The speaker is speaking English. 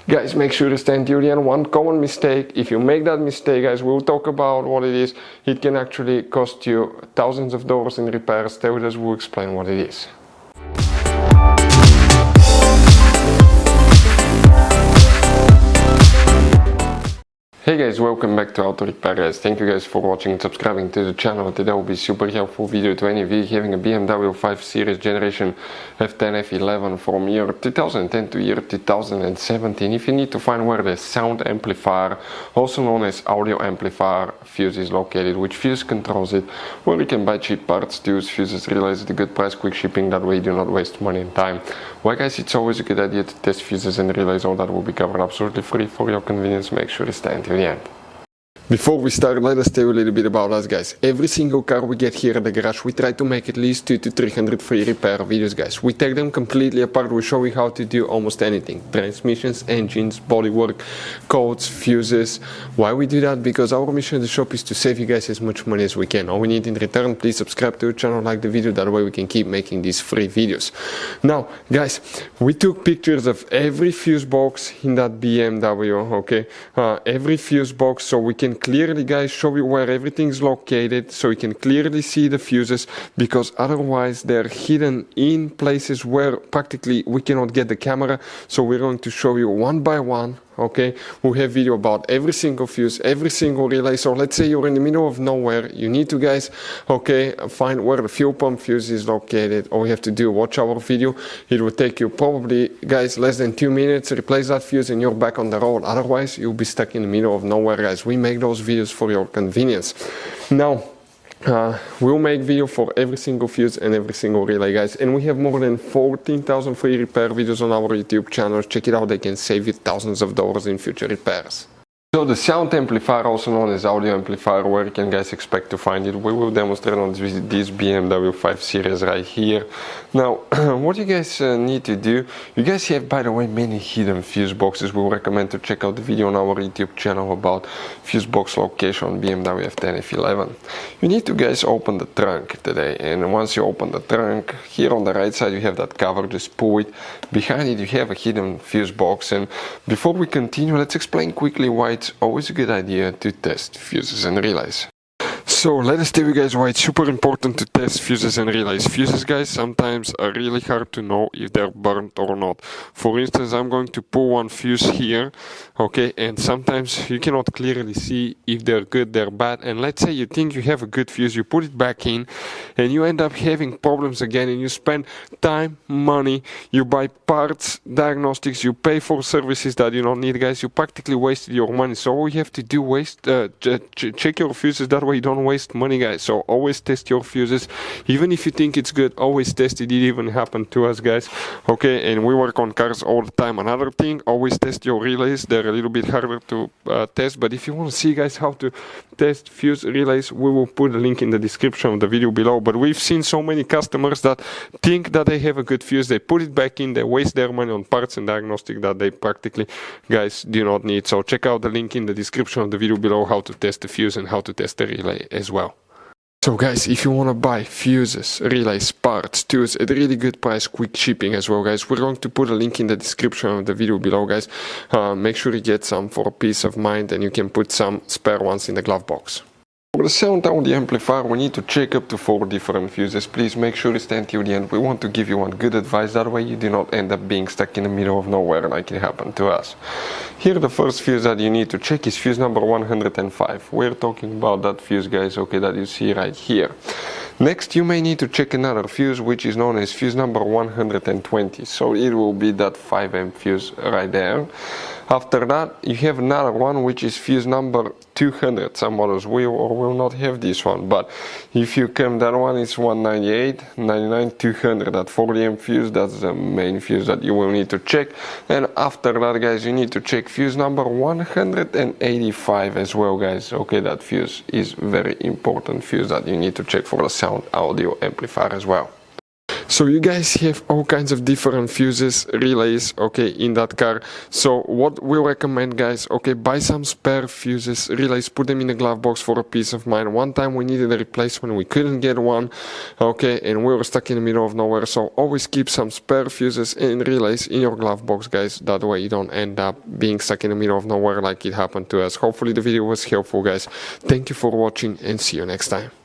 Guys, make sure to stay until the end. One common mistake, if you make that mistake, guys, we'll talk about what it is. It can actually cost you thousands of dollars in repairs. Stay with us, we'll explain what it is. Hey guys, welcome back to Auto Repair guys. Thank you guys for watching and subscribing to the channel. Today will be super helpful video to any of you having a BMW 5 Series generation F10 F11 from year 2010 to year 2017. If you need to find where the sound amplifier, also known as audio amplifier, fuse is located, which fuse controls it, where you can buy cheap parts, tools, fuses, relays at a good price, quick shipping, that way you do not waste money and time. Well guys, it's always a good idea to test fuses and relays, all that will be covered absolutely free for your convenience. Make sure to stay until the end. Before we start, let us tell you a little bit about us guys. Every single car we get here at the garage, we try to make at least 200 to 300 free repair videos guys. We take them completely apart, we show you how to do almost anything. Transmissions, engines, bodywork, codes, fuses. Why we do that? Because our mission at the shop is to save you guys as much money as we can. All we need in return, please subscribe to the channel, like the video, that way we can keep making these free videos. Now guys, we took pictures of every fuse box in that BMW, okay? Every fuse box, so we can clearly guys show you where everything is located, so you can clearly see the fuses, because otherwise they're hidden in places where practically we cannot get the camera. So we're going to show you one by one, okay? We have video about every single fuse, every single relay. So let's say you're in the middle of nowhere, you need to guys, okay, find where the fuel pump fuse is located. All you have to do, watch our video. It will take you probably guys less than 2 minutes, replace that fuse and you're back on the road. Otherwise you'll be stuck in the middle of nowhere guys. We make those videos for your convenience. Now we'll make video for every single fuse and every single relay guys, and we have more than 14,000 free repair videos on our YouTube channel. Check it out, they can save you thousands of dollars in future repairs. So the sound amplifier, also known as audio amplifier, where you can guys expect to find it, we will demonstrate on this BMW 5 Series right here. Now what you guys need to do, you guys have by the way many hidden fuse boxes. We recommend to check out the video on our YouTube channel about fuse box location on BMW F10 F11. You need to guys open the trunk today, and once you open the trunk, here on the right side you have that cover, just pull it. Behind it you have a hidden fuse box, and before we continue, let's explain quickly why it's always a good idea to test fuses and relays. So let us tell you guys why it's super important to test fuses and relays. Fuses guys sometimes are really hard to know if they're burnt or not. For instance, I'm going to pull one fuse here, okay, and sometimes you cannot clearly see if they're good, they're bad. And let's say you think you have a good fuse, you put it back in and you end up having problems again, and you spend time, money, you buy parts, diagnostics, you pay for services that you don't need guys. You practically wasted your money. So all you have to do, check your fuses, that way you don't waste money guys. So always test your fuses, even if you think it's good, always test it. It even happened to us guys, okay? And we work on cars all the time. Another thing, always test your relays. They're a little bit harder to test, but if you want to see guys how to test fuse relays, we will put a link in the description of the video below. But we've seen so many customers that think that they have a good fuse, they put it back in, they waste their money on parts and diagnostic that they practically guys do not need. So check out the link in the description of the video below how to test the fuse and how to test the relay as well. So guys, if you want to buy fuses, relays, parts, tools at a really good price, quick shipping as well guys, we're going to put a link in the description of the video below guys. Make sure you get some for peace of mind, and you can put some spare ones in the glove box. For the sound audio amplifier, we need to check up to 4 different fuses. Please make sure to stay until the end. We want to give you one good advice, that way you do not end up being stuck in the middle of nowhere like it happened to us. Here the first fuse that you need to check is fuse number 105. We're talking about that fuse guys, okay, that you see right here. Next you may need to check another fuse, which is known as fuse number 120. So it will be that 5 fuse right there. After that you have another one, which is fuse number 200. Some models will or will not have this one, but if you come that one, it's 198, 99, 200. That 40 fuse, that's the main fuse that you will need to check. And after that guys, you need to check fuse number 185 as well guys, okay? That fuse is very important fuse that you need to check for the sound audio amplifier as well. So you guys have all kinds of different fuses, relays, okay, in that car. So what we recommend, guys, okay, buy some spare fuses, relays, put them in the glove box for a peace of mind. One time we needed a replacement, we couldn't get one, okay, and we were stuck in the middle of nowhere. So always keep some spare fuses and relays in your glove box, guys. That way you don't end up being stuck in the middle of nowhere like it happened to us. Hopefully the video was helpful, guys. Thank you for watching and see you next time.